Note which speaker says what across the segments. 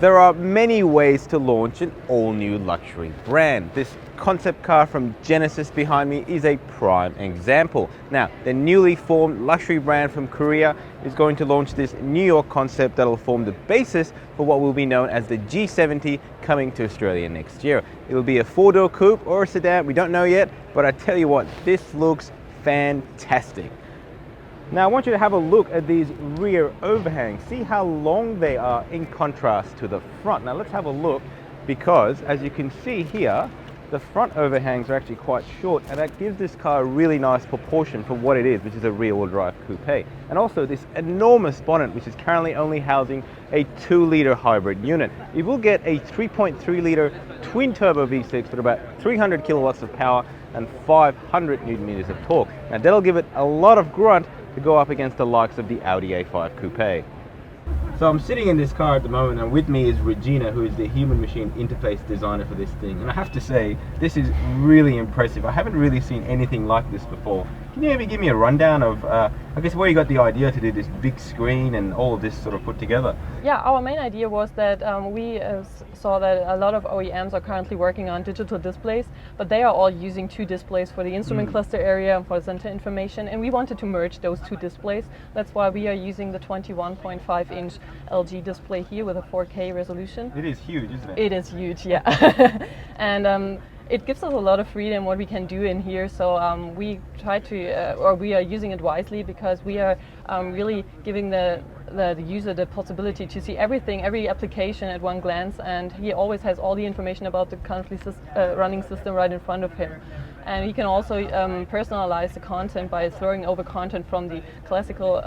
Speaker 1: There are many ways to launch an all-new luxury brand. This concept car from Genesis behind me is a prime example. Now, the newly formed luxury brand from Korea is going to launch this New York concept that'll form the basis for what will be known as the G70 coming to Australia next year. It'll be a four-door coupe or a sedan, we don't know yet, but I tell you what, this looks fantastic. Now I want you to have a look at these rear overhangs. See how long they are in contrast to the front. Now let's have a look, because as you can see here, the front overhangs are actually quite short, and that gives this car a really nice proportion for what it is, which is a rear-wheel drive coupe. And also this enormous bonnet, which is currently only housing a 2-litre hybrid unit. You will get a 3.3-litre twin-turbo V6 with about 300 kilowatts of power and 500 Newton meters of torque. Now that'll give it a lot of grunt to go up against the likes of the Audi A5 Coupe. So I'm sitting in this car at the moment, and with me is Regina, who is the human-machine interface designer for this thing. And I have to say, this is really impressive. I haven't really seen anything like this before. Can you maybe give me a rundown of, I guess, where you got the idea to do this big screen and all of this sort of put together?
Speaker 2: Yeah, our main idea was that we saw that a lot of OEMs are currently working on digital displays, but they are all using two displays for the instrument cluster area and for center information, and we wanted to merge those two displays. That's why we are using the 21.5-inch LG display here with a 4K resolution.
Speaker 1: It is huge, isn't it?
Speaker 2: It is huge, yeah. And it gives us a lot of freedom what we can do in here, so we try to, or we are using it wisely, because we are really giving the user the possibility to see everything, every application at one glance, and he always has all the information about the currently running system right in front of him. And he can also personalize the content by throwing over content from the classical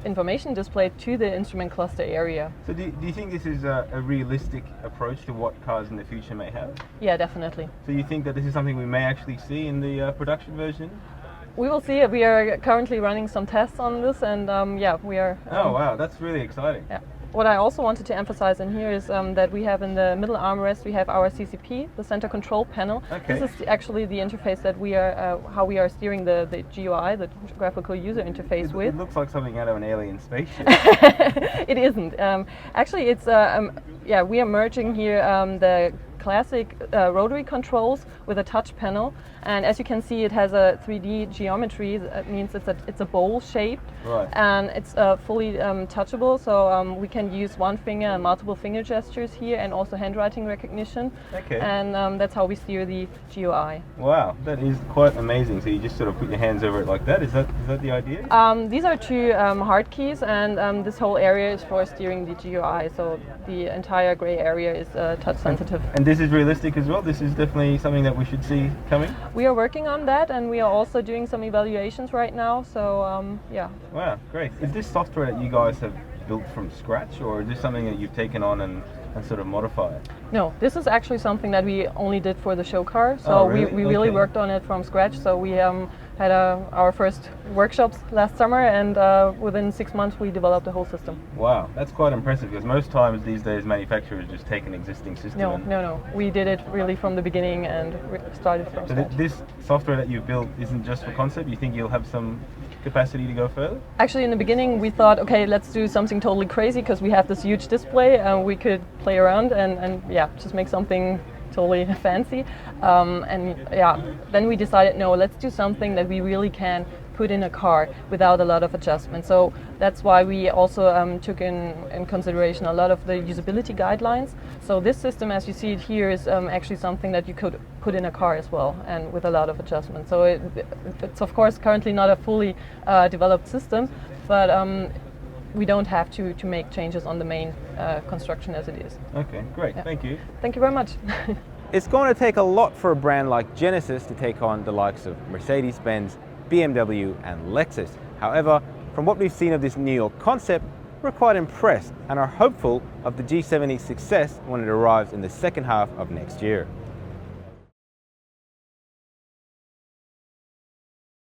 Speaker 2: information display to the instrument cluster area.
Speaker 1: So do you think this is a realistic approach to what cars in the future may have?
Speaker 2: Yeah, definitely.
Speaker 1: So you think that this is something we may actually see in the production version?
Speaker 2: We will see. We are currently running some tests on this, and yeah, we are.
Speaker 1: Oh wow, that's really exciting.
Speaker 2: Yeah. What I also wanted to emphasize in here is that we have in the middle armrest, we have our CCP, the center control panel.
Speaker 1: Okay.
Speaker 2: This is actually the interface that we are, how we are steering the GUI, the graphical user interface with.
Speaker 1: It looks like something out of an alien spaceship.
Speaker 2: It isn't. Actually, it's, yeah, we are merging here the classic rotary controls with a touch panel, and as you can see, it has a 3D geometry. That means it's a bowl shaped,
Speaker 1: right,
Speaker 2: and it's fully touchable, so we can use one finger and multiple finger gestures here, and also handwriting recognition.
Speaker 1: Okay.
Speaker 2: And that's how we steer the GUI.
Speaker 1: Wow, that is quite amazing. So you just sort of put your hands over it like that. Is that the idea?
Speaker 2: These are two hard keys, and this whole area is for steering the GUI, so the entire gray area is touch sensitive.
Speaker 1: And this is realistic as well? This is definitely something that we should see coming?
Speaker 2: We are working on that, and we are also doing some evaluations right now, so yeah.
Speaker 1: Wow, great. Is this software that you guys have built from scratch, or is this something that you've taken on and sort of modified?
Speaker 2: No, this is actually something that we only did for the show car, so
Speaker 1: oh, really?
Speaker 2: we really worked on it from scratch. So we had our first workshops last summer, and within 6 months we developed the whole system.
Speaker 1: Wow, that's quite impressive, because most times these days manufacturers just take an existing system.
Speaker 2: No, we did it really from the beginning and started from scratch.
Speaker 1: So this software that you've built isn't just for concept? You think you'll have some capacity to go further?
Speaker 2: Actually, in the beginning we thought, okay, let's do something totally crazy, because we have this huge display and we could play around and yeah, just make something totally fancy. And yeah, then we decided, no, let's do something that we really can put in a car without a lot of adjustment. So that's why we also took in consideration a lot of the usability guidelines. So this system, as you see it here, is actually something that you could put in a car as well, and with a lot of adjustment. So it's of course currently not a fully developed system, but we don't have to make changes on the main construction as it is.
Speaker 1: Okay, great, yeah. Thank you.
Speaker 2: Thank you very much.
Speaker 1: It's going to take a lot for a brand like Genesis to take on the likes of Mercedes-Benz, BMW and Lexus. However, from what we've seen of this New York concept, we're quite impressed and are hopeful of the G70's success when it arrives in the second half of next year.